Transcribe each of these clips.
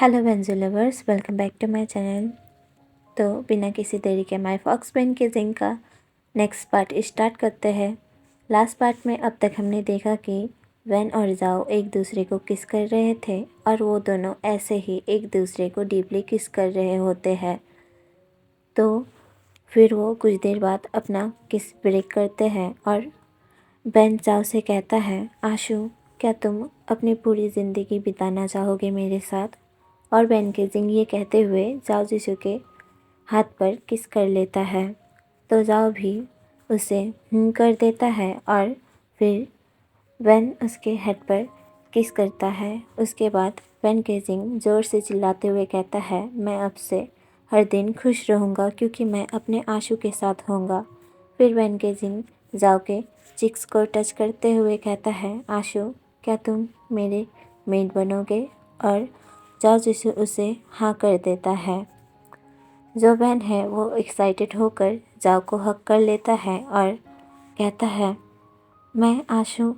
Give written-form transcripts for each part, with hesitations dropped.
Hello banjo lovers, welcome back to my channel. तो बिना किसी देरी के माय फॉक्स पेन के जिंग का नेक्स्ट पार्ट स्टार्ट करते हैं। लास्ट पार्ट में अब तक हमने देखा कि वैन और जाओ एक दूसरे को किस कर रहे थे और वो दोनों ऐसे ही एक दूसरे को डीपली किस कर रहे होते हैं। तो फिर वो कुछ देर बाद अपना किस ब्रेक करते हैं और वैन जाओ से कहता है, आशु क्या तुम अपनी पूरी ज़िंदगी बिताना चाहोगे मेरे साथ? और वैन गेजिंग ये कहते हुए जाओ जिसू के हाथ पर किस कर लेता है। तो जाओ भी उसे कर देता है और फिर वैन उसके हेड पर किस करता है। उसके बाद वैन गेजिंग ज़ोर से चिल्लाते हुए कहता है, मैं अब से हर दिन खुश रहूँगा क्योंकि मैं अपने आशु के साथ होऊंगा। फिर वैन गेजिंग जाओ के चिक्स को टच करते हुए कहता है, आशु क्या तुम मेरे मेड बनोगे? और जाओ जिसु उसे हाँ कर देता है। जो वैन है वो एक्साइटेड होकर जाओ को हक कर लेता है और कहता है, मैं आशु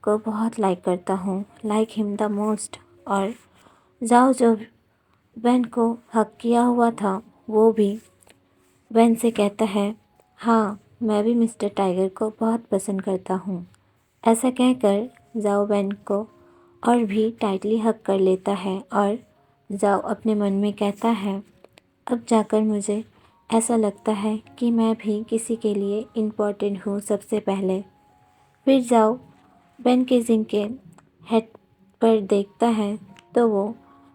को बहुत लाइक करता हूँ, लाइक हिम द मोस्ट। और जाओ जो वैन को हक किया हुआ था वो भी वैन से कहता है, हाँ मैं भी मिस्टर टाइगर को बहुत पसंद करता हूँ। ऐसा कहकर जाओ वैन को और भी टाइटली हक कर लेता है और जाओ अपने मन में कहता है, अब जाकर मुझे ऐसा लगता है कि मैं भी किसी के लिए इम्पोर्टेंट हूँ सबसे पहले। फिर जाओ वैन के जिंग के हेड पर देखता है तो वो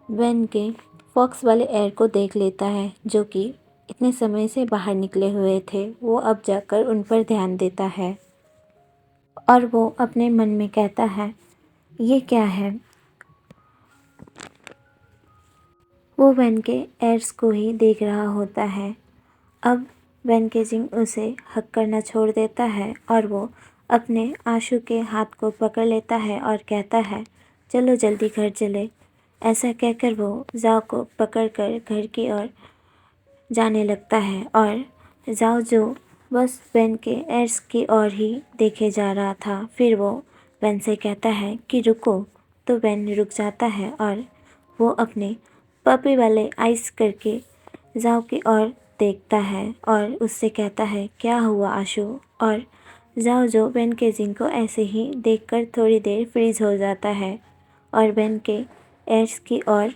वैन के फॉक्स वाले एयर को देख लेता है जो कि इतने समय से बाहर निकले हुए थे। वो अब जाकर उन पर ध्यान देता है और वो अपने मन में कहता है, ये क्या है? वो वैन के एयर्स को ही देख रहा होता है। अब वैन केजिंग उसे हक करना छोड़ देता है और वो अपने आशु के हाथ को पकड़ लेता है और कहता है, चलो जल्दी घर चले। ऐसा कहकर वो जाओ को पकड़कर घर की ओर जाने लगता है और जाओ जो बस वैन के एयर्स की ओर ही देखे जा रहा था। फिर वो वैन से कहता है कि रुको। तो वैन रुक जाता है और वो अपने पपी वाले आइस करके जाओ की ओर देखता है और उससे कहता है, क्या हुआ आशु? और जाओ जो वैन के जिंग को ऐसे ही देखकर थोड़ी देर फ्रीज हो जाता है और वैन के एयर्स की ओर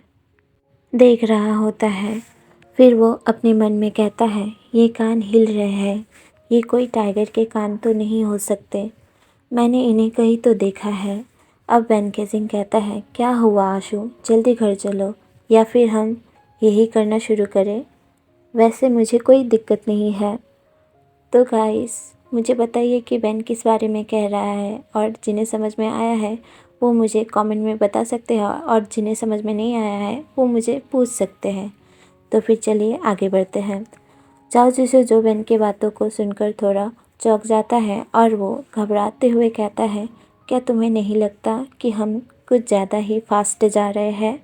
देख रहा होता है। फिर वो अपने मन में कहता है, ये कान हिल रहे हैं, ये कोई टाइगर के कान तो नहीं हो सकते, मैंने इन्हें कहीं तो देखा है। अब वैन केजिंग कहता है, क्या हुआ आशु? जल्दी घर चलो या फिर हम यही करना शुरू करें। वैसे मुझे कोई दिक्कत नहीं है। तो गाइस मुझे बताइए कि वैन किस बारे में कह रहा है और जिन्हें समझ में आया है वो मुझे कमेंट में बता सकते हैं और जिन्हें समझ में नहीं आया है वो मुझे पूछ सकते हैं। तो फिर चलिए आगे बढ़ते हैं। चाओ जिसे जो वैन की बातों को सुनकर थोड़ा चौंक जाता है और वो घबराते हुए कहता है, क्या तुम्हें नहीं लगता कि हम कुछ ज़्यादा ही फास्ट जा रहे हैं?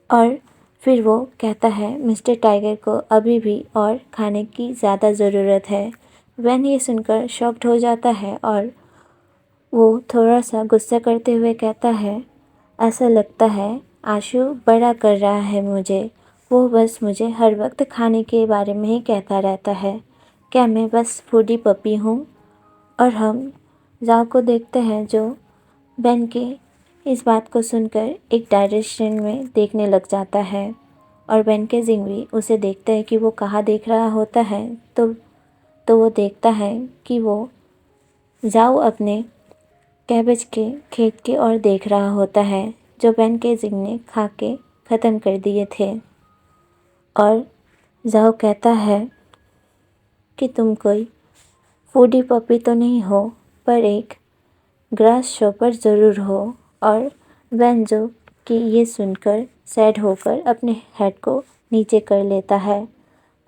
और फिर वो कहता है, मिस्टर टाइगर को अभी भी और खाने की ज़्यादा ज़रूरत है। वैन ये सुनकर शॉक्ड हो जाता है और वो थोड़ा सा गुस्सा करते हुए कहता है, ऐसा लगता है आशु बड़ा कर रहा है मुझे। वो बस मुझे हर वक्त खाने के बारे में ही कहता रहता है। क्या मैं बस फूडी पपी हूँ? और हम जाओ को देखते हैं जो वैन के इस बात को सुनकर एक डायरेक्शन में देखने लग जाता है और वैन के जिंग भी उसे देखते हैं कि वो कहाँ देख रहा होता है। तो वो देखता है कि वो जाओ अपने कैबेज के खेत की ओर देख रहा होता है जो वैन के जिंग ने खा के ख़त्म कर दिए थे। और जाओ कहता है कि तुम कोई फूडी पपी तो नहीं हो पर एक ग्रास शॉपर ज़रूर हो। और वैन जो कि ये सुनकर सैड होकर अपने हेड को नीचे कर लेता है।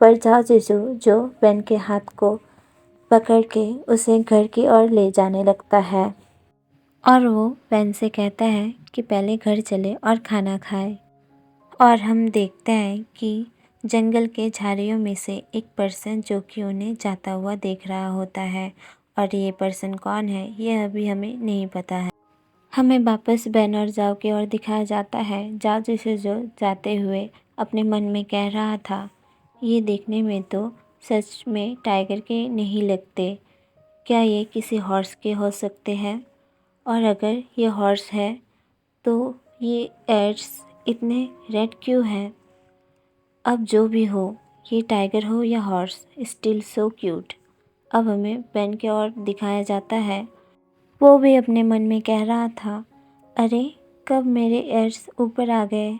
पर जाओ जिसू जो वैन के हाथ को पकड़ के उसे घर की ओर ले जाने लगता है और वो वैन से कहता है कि पहले घर चले और खाना खाए। और हम देखते हैं कि जंगल के झाड़ियों में से एक पर्सन जो कि उन्हें जाता हुआ देख रहा होता है और ये पर्सन कौन है ये अभी हमें नहीं पता है। हमें वापस बेन और जाओ की ओर दिखाया जाता है। जाओ जिसे जो जाते हुए अपने मन में कह रहा था, ये देखने में तो सच में टाइगर के नहीं लगते, क्या ये किसी हॉर्स के हो सकते हैं? और अगर ये हॉर्स है तो ये एड्स इतने रेड क्यों हैं? अब जो भी हो, ये टाइगर हो या हॉर्स, स्टिल सो क्यूट। अब हमें बेन की ओर दिखाया जाता है। वो भी अपने मन में कह रहा था, अरे कब मेरे एड्स ऊपर आ गए,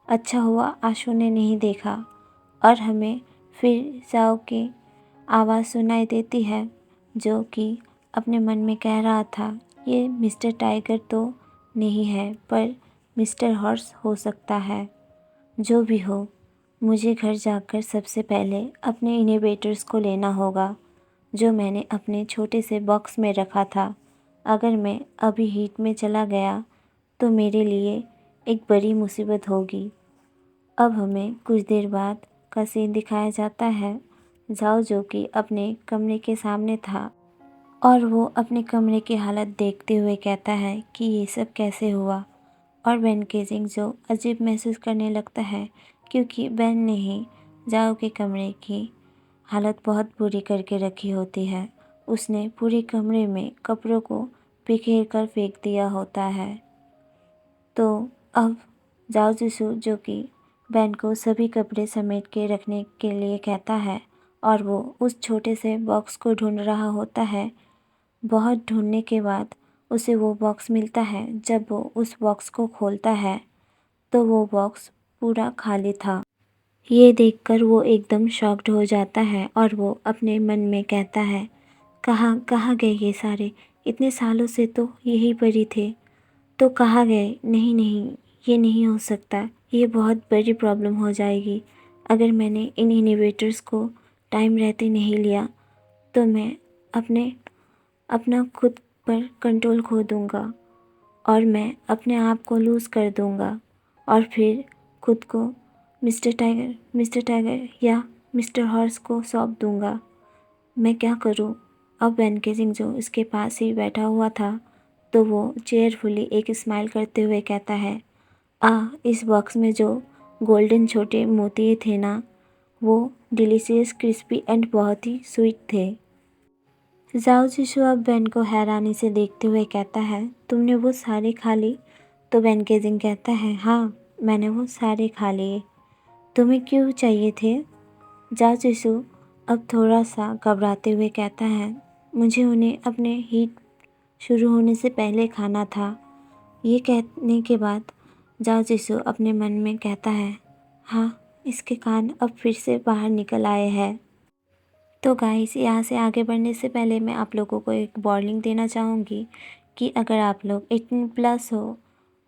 अच्छा हुआ आशु ने नहीं देखा। और हमें फिर जाओ की आवाज़ सुनाई देती है, जो कि अपने मन में कह रहा था, ये मिस्टर टाइगर तो नहीं है पर मिस्टर हॉर्स हो सकता है। जो भी हो, मुझे घर जाकर सबसे पहले अपने इनहिबिटर्स को लेना होगा, जो मैंने अपने छोटे से बॉक्स में रखा था। अगर मैं अभी हीट में चला गया तो मेरे लिए एक बड़ी मुसीबत होगी। अब हमें कुछ देर बाद का सीन दिखाया जाता है। जाओ जो कि अपने कमरे के सामने था और वो अपने कमरे की हालत देखते हुए कहता है कि ये सब कैसे हुआ। और बेन केजिंग जो अजीब महसूस करने लगता है, क्योंकि बेन ने ही जाओ के कमरे की हालत बहुत बुरी करके रखी होती है। उसने पूरे कमरे में कपड़ों को बिखेर कर फेंक दिया होता है। तो अब जाओ जिसू जो कि बेन को सभी कपड़े समेट के रखने के लिए कहता है और वो उस छोटे से बॉक्स को ढूंढ रहा होता है। बहुत ढूंढने के बाद उसे वो बॉक्स मिलता है। जब वो उस बॉक्स को खोलता है तो वो बॉक्स पूरा खाली था। ये देखकर वो एकदम शॉक्ड हो जाता है और वो अपने मन में कहता है, कहाँ कहाँ गए ये सारे, इतने सालों से तो यहीं पर ही थे, तो कहाँ गए? नहीं नहीं, ये नहीं हो सकता, ये बहुत बड़ी प्रॉब्लम हो जाएगी। अगर मैंने इन इनहिबिटर्स को टाइम रहते नहीं लिया तो मैं अपने अपना खुद पर कंट्रोल खो दूँगा और मैं अपने आप को लूज़ कर दूँगा और फिर खुद को मिस्टर टाइगर या मिस्टर हॉर्स को सौंप दूँगा। मैं क्या करूँ? अब बेन केजिंग जो उसके पास ही बैठा हुआ था, तो वो चेयरफुली एक स्माइल करते हुए कहता है, इस बॉक्स में जो गोल्डन छोटे मोती थे ना, वो डिलीशियस क्रिस्पी एंड बहुत ही स्वीट थे। जाओ जिशु अब बेन को हैरानी से देखते हुए कहता है, तुमने वो सारे खा ली? तो बेन केजिंग कहता है, हाँ मैंने वो सारे खा लिए। तुम्हें क्यों चाहिए थे? जाओ जिशु अब थोड़ा सा घबराते हुए कहता है, मुझे उन्हें अपने हीट शुरू होने से पहले खाना था। ये कहने के बाद जाओ जिशु अपने मन में कहता है, हाँ इसके कान अब फिर से बाहर निकल आए हैं। तो गाइस, यहाँ से आगे बढ़ने से पहले मैं आप लोगों को एक वार्निंग देना चाहूँगी कि अगर आप लोग 18 प्लस हो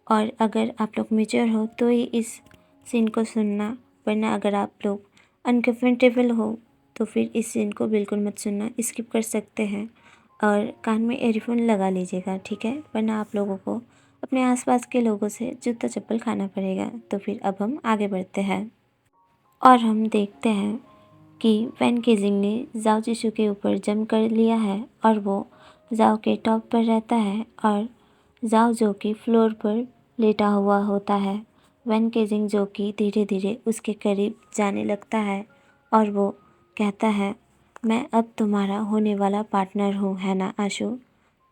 और अगर आप लोग मेच्योर हो तो ही इस सीन को सुनना, वरना अगर आप लोग अनकम्फर्टेबल हो तो फिर इस सीन को बिल्कुल मत सुनना, स्किप कर सकते हैं और कान में एयरफोन लगा लीजिएगा, ठीक है? वरना आप लोगों को अपने आसपास के लोगों से जूता चप्पल खाना पड़ेगा। तो फिर अब हम आगे बढ़ते हैं और हम देखते हैं कि वैन केजिंग ने जाओ जिशु के ऊपर जम कर लिया है और वो जाओ के टॉप पर रहता है और जाओ जो कि फ्लोर पर लेटा हुआ होता है। वैन केजिंग जो कि धीरे धीरे उसके करीब जाने लगता है और वो कहता है, मैं अब तुम्हारा होने वाला पार्टनर हूँ, है ना आशु?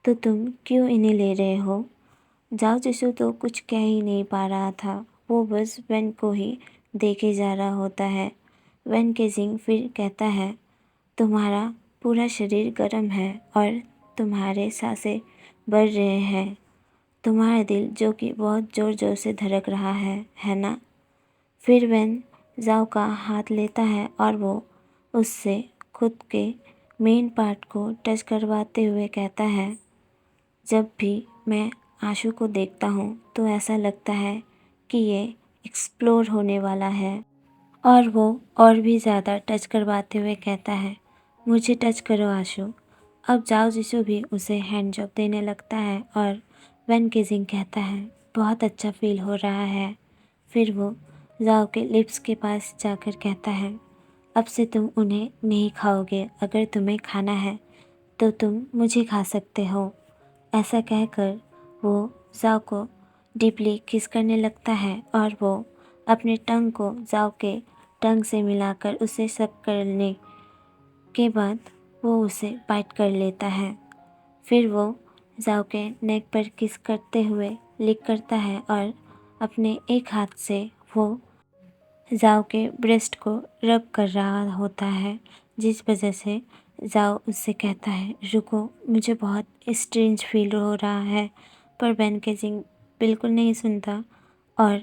तो तुम क्यों इन्हें ले रहे हो? जाओ जिशु तो कुछ कह ही नहीं पा रहा था, वो बस वैन को ही देखे जा रहा होता है। वैन केजिंग फिर कहता है, तुम्हारा पूरा शरीर गर्म है और तुम्हारे सांसें बढ़ रहे हैं, तुम्हारा दिल जो कि बहुत ज़ोर ज़ोर से धड़क रहा है ना? फिर वैन जाओ का हाथ लेता है और वो उससे खुद के मेन पार्ट को टच करवाते हुए कहता है, जब भी मैं आशु को देखता हूँ तो ऐसा लगता है कि ये एक्सप्लोर होने वाला है। और वो और भी ज़्यादा टच करवाते हुए कहता है, मुझे टच करो आशु। अब जाओ जिशु भी उसे हैंड जॉब देने लगता है और वैन केजिंग कहता है, बहुत अच्छा फील हो रहा है। फिर वो जाओ के लिप्स के पास जाकर कहता है, अब से तुम उन्हें नहीं खाओगे, अगर तुम्हें खाना है तो तुम मुझे खा सकते हो। ऐसा कहकर वो जाओ को डीपली किस करने लगता है और वो अपने टंग को जाओ के टंग से मिलाकर उसे सक करने के बाद वो उसे बाइट कर लेता है। फिर वो जाओ के नेक पर किस करते हुए लिक करता है और अपने एक हाथ से वो जाओ के ब्रेस्ट को रब कर रहा होता है, जिस वजह से जाओ उससे कहता है रुको, मुझे बहुत स्ट्रेंज फील हो रहा है। पर बेन केजिंग बिल्कुल नहीं सुनता और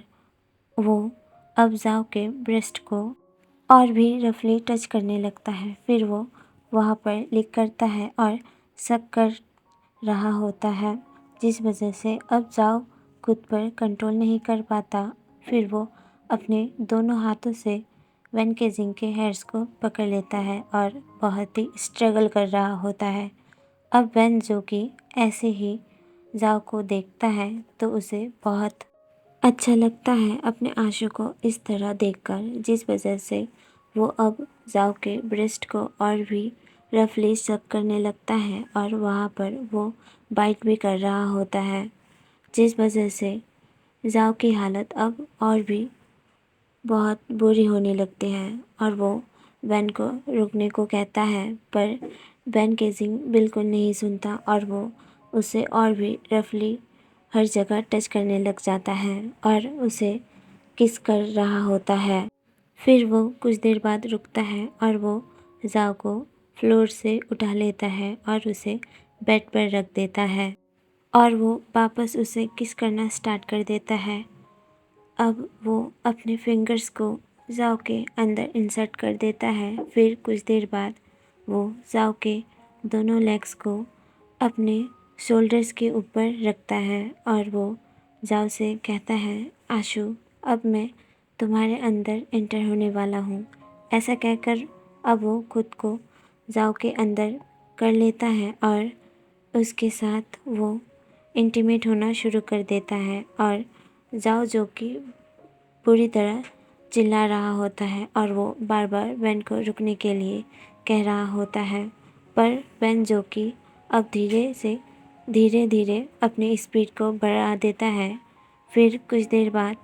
वो अब जाओ के ब्रेस्ट को और भी रफली टच करने लगता है। फिर वो वहाँ पर लिक करता है और सक कर रहा होता है, जिस वजह से अब जाओ खुद पर कंट्रोल नहीं कर पाता। फिर वो अपने दोनों हाथों से वेन केजिंग के हेयर्स को पकड़ लेता है और बहुत ही स्ट्रगल कर रहा होता है। अब वेन जो कि ऐसे ही जाओ को देखता है तो उसे बहुत अच्छा लगता है अपने आंसू को इस तरह देखकर, जिस वजह से वो अब जाओ के ब्रेस्ट को और भी रफली सक करने लगता है और वहाँ पर वो बाइट भी कर रहा होता है, जिस वजह से जाओ की हालत अब और भी बहुत बुरी होने लगती है और वो बेन को रुकने को कहता है। पर बेन केजिंग बिल्कुल नहीं सुनता और वो उसे और भी रफली हर जगह टच करने लग जाता है और उसे किस कर रहा होता है। फिर वो कुछ देर बाद रुकता है और वो जाओ को फ्लोर से उठा लेता है और उसे बेड पर रख देता है और वो वापस उसे किस करना स्टार्ट कर देता है। अब वो अपने फिंगर्स को जाओ के अंदर इंसर्ट कर देता है। फिर कुछ देर बाद वो जाओ के दोनों लेग्स को अपने शोल्डर्स के ऊपर रखता है और वो जाओ से कहता है आशु, अब मैं तुम्हारे अंदर एंटर होने वाला हूँ। ऐसा कहकर अब वो खुद को जाओ के अंदर कर लेता है और उसके साथ वो इंटीमेट होना शुरू कर देता है और जाओ जो कि पूरी तरह चिल्ला रहा होता है और वो बार बार बेन को रुकने के लिए कह रहा होता है। पर बेन जो कि अब धीरे धीरे अपनी स्पीड को बढ़ा देता है। फिर कुछ देर बाद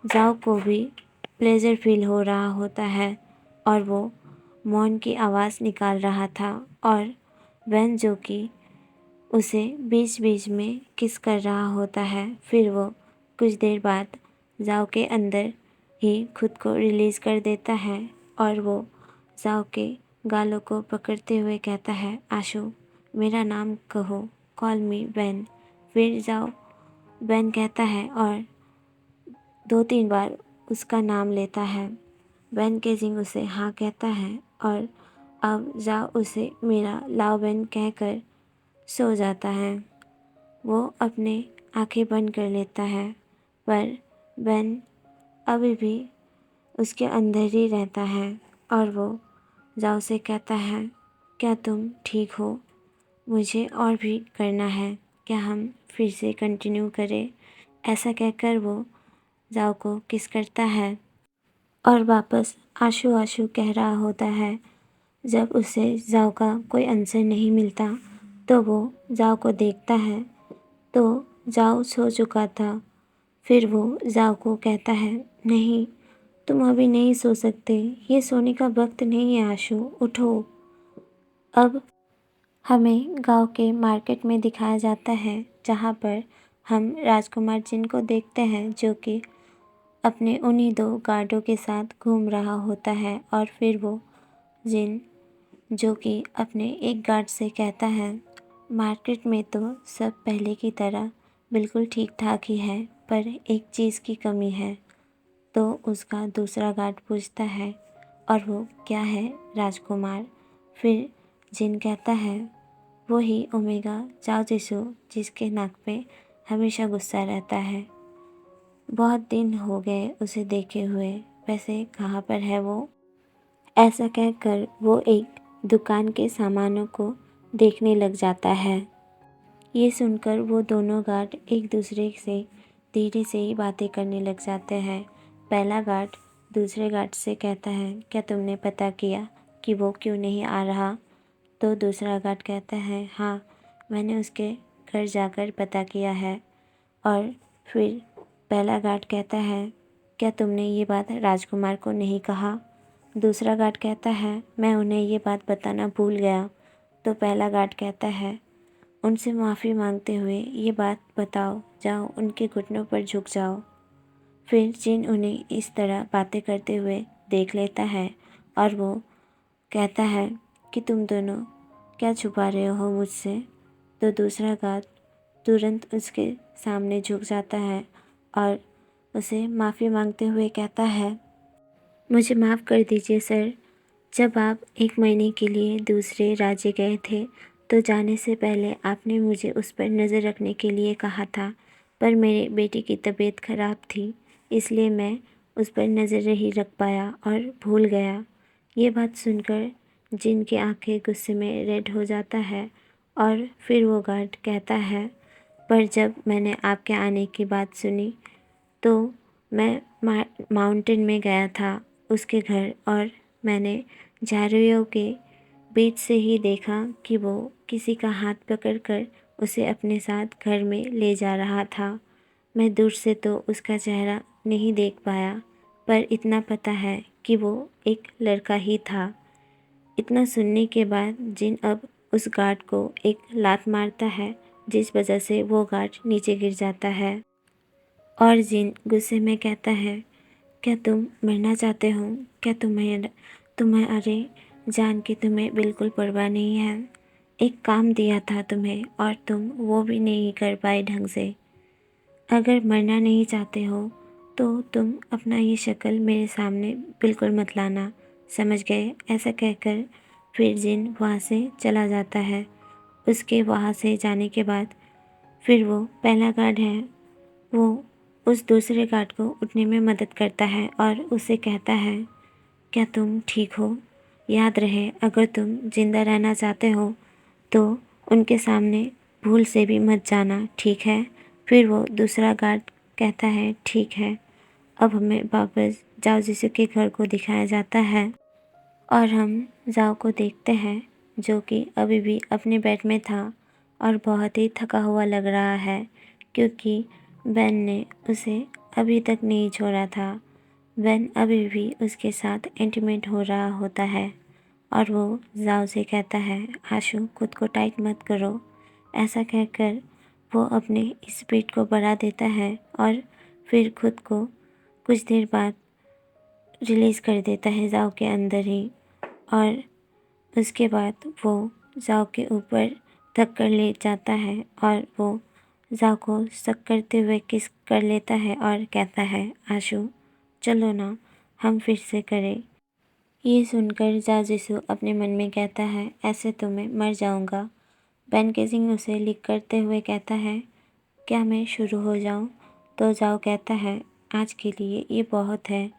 जाओ को भी प्लेजर फील हो रहा होता है और वो मौन की आवाज़ निकाल रहा था और बेन जो कि उसे बीच बीच में किस कर रहा होता है। फिर वो कुछ देर बाद जाओ के अंदर ही खुद को रिलीज़ कर देता है और वो जाओ के गालों को पकड़ते हुए कहता है आशु, मेरा नाम कहो, कॉल मी बेन। फिर जाओ बेन कहता है और 2-3 बार उसका नाम लेता है। बेन केजिंग उसे हाँ कहता है और अब जाओ उसे मेरा लाओ बेन कहकर सो जाता है। वो अपने आंखें बंद कर लेता है पर बेन अभी भी उसके अंदर ही रहता है और वो जाओ से कहता है क्या तुम ठीक हो? मुझे और भी करना है, क्या हम फिर से कंटिन्यू करें? ऐसा कहकर वो जाओ को किस करता है और वापस आशु आशु कह रहा होता है। जब उसे जाओ का कोई आंसर नहीं मिलता तो वो जाओ को देखता है तो जाओ सो चुका था। फिर वो जाओ को कहता है नहीं, तुम अभी नहीं सो सकते, ये सोने का वक्त नहीं है आशु, उठो। अब हमें गांव के मार्केट में दिखाया जाता है जहाँ पर हम राजकुमार जिन को देखते हैं जो कि अपने उन्हीं 2 गार्डों के साथ घूम रहा होता है और फिर वो जिन जो कि अपने एक गार्ड से कहता है मार्केट में तो सब पहले की तरह बिल्कुल ठीक ठाक ही है, पर एक चीज़ की कमी है। तो उसका दूसरा गार्ड पूछता है और वो क्या है राजकुमार? फिर जिन कहता है वो ही ओमेगा चाओ जिसु, जिसके नाक पे हमेशा गुस्सा रहता है। बहुत दिन हो गए उसे देखे हुए, वैसे कहाँ पर है वो? ऐसा कहकर वो एक दुकान के सामानों को देखने लग जाता है। ये सुनकर वो दोनों गार्ड एक दूसरे से धीरे से ही बातें करने लग जाते हैं। पहला गार्ड दूसरे गार्ड से कहता है क्या तुमने पता किया कि वो क्यों नहीं आ रहा? तो दूसरा गार्ड कहता है हाँ, मैंने उसके घर जाकर पता किया है और फिर पहला गार्ड कहता है, क्या तुमने ये बात राजकुमार को नहीं कहा? दूसरा गार्ड कहता है, मैं उन्हें ये बात बताना भूल गया। तो पहला गार्ड कहता है, उनसे माफ़ी मांगते हुए ये बात बताओ, जाओ उनके घुटनों पर झुक जाओ। फिर जिन उन्हें इस तरह बातें करते हुए देख लेता है और वो कहता है कि तुम दोनों क्या छुपा रहे हो मुझसे? तो दूसरा गार्ड तुरंत उसके सामने झुक जाता है और उसे माफ़ी मांगते हुए कहता है, मुझे माफ़ कर दीजिए सर। जब आप 1 महीने के लिए दूसरे राज्य गए थे तो जाने से पहले आपने मुझे उस पर नज़र रखने के लिए कहा था, पर मेरे बेटे की तबीयत ख़राब थी, इसलिए मैं उस पर नज़र नहीं रख पाया और भूल गया। ये बात सुनकर जिन की आंखें गुस्से में रेड हो जाता है और फिर वो गार्ड कहता है, पर जब मैंने आपके आने की बात सुनी तो मैं माउंटेन में गया था उसके घर, और मैंने झाड़ियों के बीच से ही देखा कि वो किसी का हाथ पकड़कर उसे अपने साथ घर में ले जा रहा था। मैं दूर से तो उसका चेहरा नहीं देख पाया, पर इतना पता है कि वो एक लड़का ही था। इतना सुनने के बाद जिन अब उस गार्ड को एक लात मारता है, जिस वजह से वो गार्ड नीचे गिर जाता है और जिन गुस्से में कहता है, क्या तुम मरना चाहते हो? क्या तुम्हारे जान की तुम्हें बिल्कुल परवाह नहीं है? एक काम दिया था तुम्हें और तुम वो भी नहीं कर पाए ढंग से। अगर मरना नहीं चाहते हो तो तुम अपना ये शक्ल मेरे सामने बिल्कुल मत लाना, समझ गए? ऐसा कहकर फिर जिन वहाँ से चला जाता है। उसके वहाँ से जाने के बाद फिर वो पहला गार्ड है, वो उस दूसरे गार्ड को उठने में मदद करता है और उसे कहता है, क्या तुम ठीक हो? याद रहे, अगर तुम जिंदा रहना चाहते हो तो उनके सामने भूल से भी मत जाना, ठीक है? फिर वो दूसरा गार्ड कहता है, ठीक है। अब हमें वापस जाओ जिसु के घर को दिखाया जाता है और हम जाओ को देखते हैं जो कि अभी भी अपने बेड में था और बहुत ही थका हुआ लग रहा है, क्योंकि बेन ने उसे अभी तक नहीं छोड़ा था। बेन अभी भी उसके साथ इंटीमेट हो रहा होता है और वो जाओ से कहता है, आशु खुद को टाइट मत करो। ऐसा कहकर वो अपने स्पीड को बढ़ा देता है और फिर खुद को कुछ देर बाद रिलीज़ कर देता है जाओ के अंदर ही, और उसके बाद वो जाओ के ऊपर धक कर ले जाता है और वो जाओ को शक करते हुए किस कर लेता है और कहता है, आशु चलो ना, हम फिर से करें। ये सुनकर जाओ जिसु अपने मन में कहता है, ऐसे तो मैं मर जाऊंगा। बेन केजिंग उसे लिख करते हुए कहता है, क्या मैं शुरू हो जाऊं? तो जाओ कहता है, आज के लिए ये बहुत है,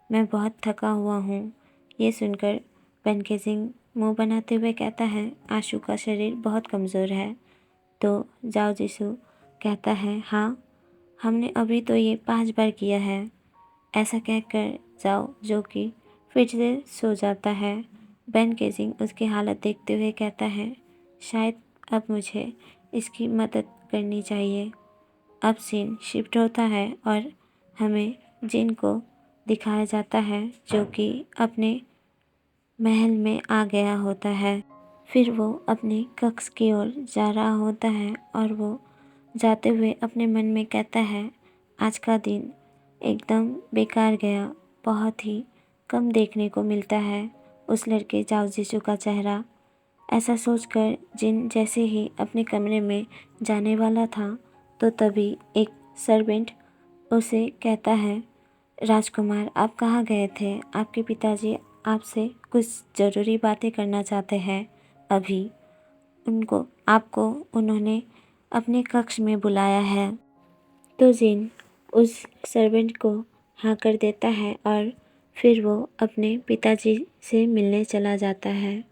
मैं बहुत थका हुआ हूँ। ये सुनकर बेन केजिंग मुँह बनाते हुए कहता है, आशु का शरीर बहुत कमज़ोर है। तो जाओ जिसु कहता है, हाँ हमने अभी तो ये 5 बार किया है। ऐसा कहकर जाओ जो कि फिर से सो जाता है। बेन केजिंग उसकी हालत देखते हुए कहता है, शायद अब मुझे इसकी मदद करनी चाहिए। अब सीन शिफ्ट होता है और हमें जिन को दिखाया जाता है जो कि अपने महल में आ गया होता है। फिर वो अपने कक्ष की ओर जा रहा होता है और वो जाते हुए अपने मन में कहता है, आज का दिन एकदम बेकार गया, बहुत ही कम देखने को मिलता है उस लड़के जाओ जिसु का चेहरा। ऐसा सोचकर जिन जैसे ही अपने कमरे में जाने वाला था तो तभी एक सर्वेंट उसे कहता है, राजकुमार आप कहाँ गए थे? आपके पिताजी आपसे कुछ ज़रूरी बातें करना चाहते हैं अभी। आपको उन्होंने अपने कक्ष में बुलाया है। तो जिन उस सर्वेंट को हाँ कर देता है और फिर वो अपने पिताजी से मिलने चला जाता है।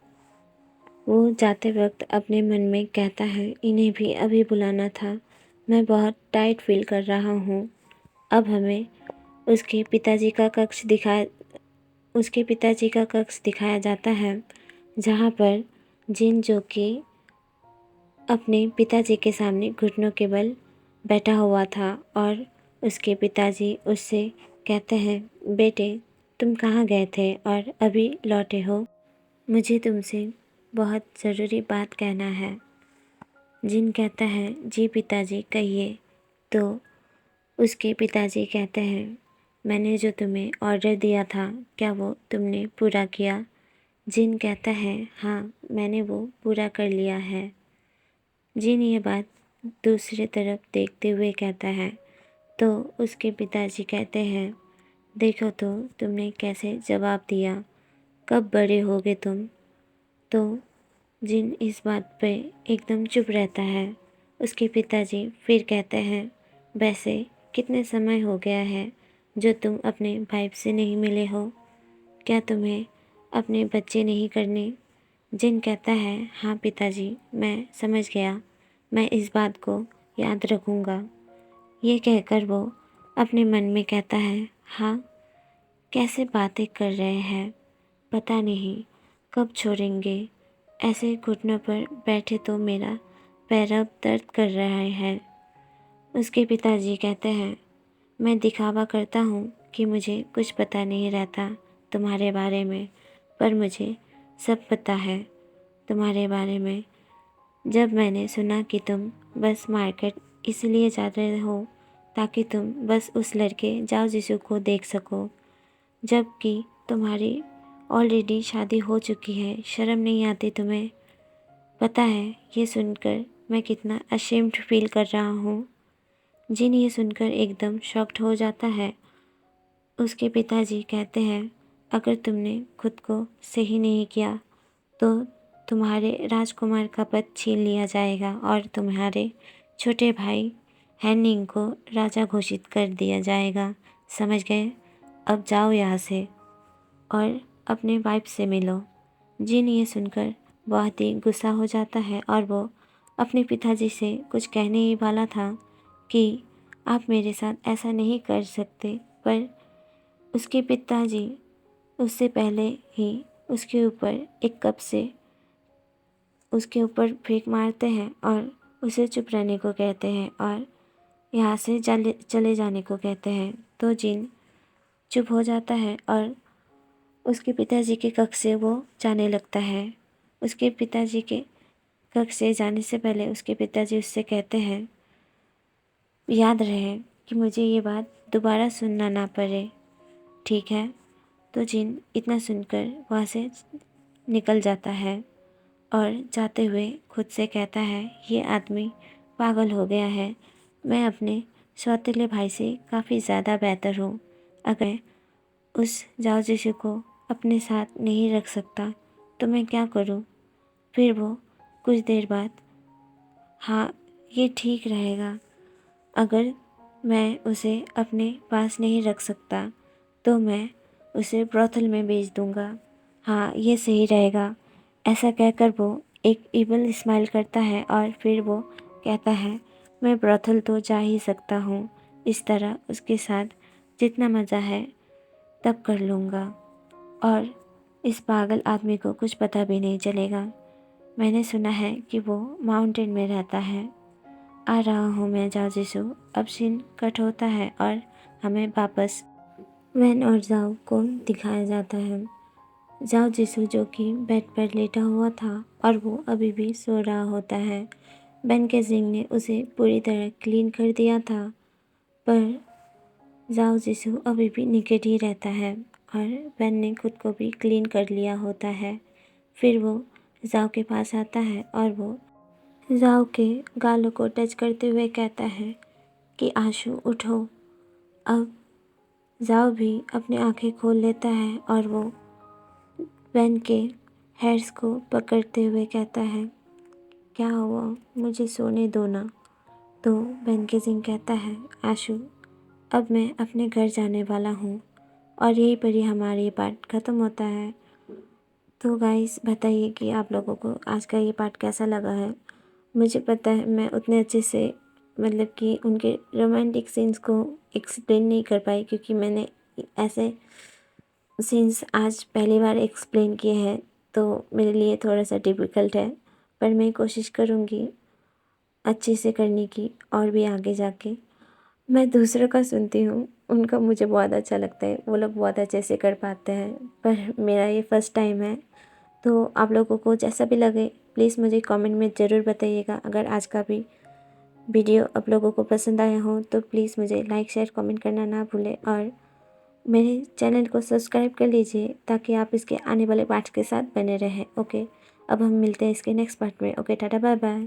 वो जाते वक्त अपने मन में कहता है, इन्हें भी अभी बुलाना था, मैं बहुत टाइट फील कर रहा हूँ। अब हमें उसके पिताजी का कक्ष दिखाया जाता है, जहाँ पर जिन जो कि अपने पिताजी के सामने घुटनों के बल बैठा हुआ था और उसके पिताजी उससे कहते हैं, बेटे तुम कहाँ गए थे और अभी लौटे हो? मुझे तुमसे बहुत ज़रूरी बात कहना है। जिन कहता है, जी पिताजी कहिए। तो उसके पिताजी कहते हैं, मैंने जो तुम्हें ऑर्डर दिया था क्या वो तुमने पूरा किया? जिन कहता है, हाँ मैंने वो पूरा कर लिया है। जिन ये बात दूसरी तरफ देखते हुए कहता है तो उसके पिताजी कहते हैं, देखो तो तुमने कैसे जवाब दिया, कब बड़े होगे तुम? तो जिन इस बात पे एकदम चुप रहता है। उसके पिताजी फिर कहते हैं, वैसे कितने समय हो गया है जो तुम अपने भाई से नहीं मिले हो? क्या तुम्हें अपने बच्चे नहीं करने? जिन कहता है, हाँ पिताजी मैं समझ गया, मैं इस बात को याद रखूँगा। ये कहकर वो अपने मन में कहता है, हाँ कैसे बातें कर रहे हैं, पता नहीं कब छोड़ेंगे। ऐसे घुटनों पर बैठे तो मेरा पैर अब दर्द कर रहा है। उसके पिताजी कहते हैं, मैं दिखावा करता हूँ कि मुझे कुछ पता नहीं रहता तुम्हारे बारे में, पर मुझे सब पता है तुम्हारे बारे में। जब मैंने सुना कि तुम बस मार्केट इसलिए जा रहे हो ताकि तुम बस उस लड़के जाओ जिसू को देख सको, जबकि तुम्हारी ऑलरेडी शादी हो चुकी है, शर्म नहीं आती तुम्हें? पता है ये सुनकर मैं कितना अशेम्ड फील कर रहा हूँ। जिन ये सुनकर एकदम शॉक्ड हो जाता है। उसके पिताजी कहते हैं, अगर तुमने खुद को सही नहीं किया तो तुम्हारे राजकुमार का पद छीन लिया जाएगा और तुम्हारे छोटे भाई हैनिंग को राजा घोषित कर दिया जाएगा, समझ गए? अब जाओ यहाँ से और अपने वाइफ से मिलो। जिन ये सुनकर बहुत ही गुस्सा हो जाता है और वो अपने पिताजी से कुछ कहने ही वाला था कि आप मेरे साथ ऐसा नहीं कर सकते, पर उसके पिताजी उससे पहले ही उसके ऊपर एक कप से उसके ऊपर फेंक मारते हैं और उसे चुप रहने को कहते हैं और यहाँ से चले जाने को कहते हैं। तो जिन चुप हो जाता है और उसके पिताजी के कक्ष से वो जाने लगता है। उसके पिताजी के कक्ष से जाने से पहले उसके पिताजी उससे कहते हैं, याद रहे कि मुझे ये बात दोबारा सुनना ना पड़े, ठीक है? तो जिन इतना सुनकर वहाँ से निकल जाता है और जाते हुए खुद से कहता है, ये आदमी पागल हो गया है। मैं अपने सौतेले भाई से काफ़ी ज़्यादा बेहतर हूँ। अगर उस जाओ जिसू को अपने साथ नहीं रख सकता तो मैं क्या करूँ? फिर वो कुछ देर बाद, हाँ ये ठीक रहेगा, अगर मैं उसे अपने पास नहीं रख सकता तो मैं उसे ब्रोथल में बेच दूँगा। हाँ ये सही रहेगा। ऐसा कहकर वो एक इवल स्माइल करता है और फिर वो कहता है, मैं ब्रोथल तो जा ही सकता हूँ, इस तरह उसके साथ जितना मज़ा है तब कर लूँगा और इस पागल आदमी को कुछ पता भी नहीं चलेगा। मैंने सुना है कि वो माउंटेन में रहता है। आ रहा हूँ मैं जाओ जिसू। अब सीन कट होता है और हमें वापस वैन और जाओ को दिखाया जाता है। जाओ जिसू जो कि बेड पर लेटा हुआ था और वो अभी भी सो रहा होता है। बेन के जिंग ने उसे पूरी तरह क्लीन कर दिया था, पर जाओ जिसू अभी भी निकट ही रहता है और बेन ने खुद को भी क्लीन कर लिया होता है। फिर वो जाओ के पास आता है और वो जाओ के गालों को टच करते हुए कहता है कि आशु उठो। अब जाओ भी अपनी आंखें खोल लेता है और वो बेन के हेयर्स को पकड़ते हुए कहता है, क्या हुआ, मुझे सोने दो ना। तो बेन के जिंग कहता है, आशु अब मैं अपने घर जाने वाला हूँ और यहीं पर ही हमारा ये पार्ट ख़त्म होता है। तो गाइस बताइए कि आप लोगों को आज का ये पार्ट कैसा लगा है। मुझे पता है मैं उतने अच्छे से मतलब कि उनके रोमांटिक सीन्स को एक्सप्लेन नहीं कर पाई, क्योंकि मैंने ऐसे सीन्स आज पहली बार एक्सप्लेन किए हैं तो मेरे लिए थोड़ा सा डिफ़िकल्ट है, पर मैं कोशिश करूँगी अच्छे से करने की और भी आगे जाके। मैं दूसरों का सुनती हूँ, उनका मुझे बहुत अच्छा लगता है, वो लोग बहुत अच्छे से कर पाते हैं, पर मेरा ये फर्स्ट टाइम है। तो आप लोगों को जैसा भी लगे प्लीज़ मुझे कमेंट में ज़रूर बताइएगा। अगर आज का भी वीडियो आप लोगों को पसंद आया हो तो प्लीज़ मुझे लाइक शेयर कमेंट करना ना भूलें और मेरे चैनल को सब्सक्राइब कर लीजिए ताकि आप इसके आने वाले पार्ट्स के साथ बने रहें। ओके, अब हम मिलते हैं इसके नेक्स्ट पार्ट में। Okay, tata bye bye.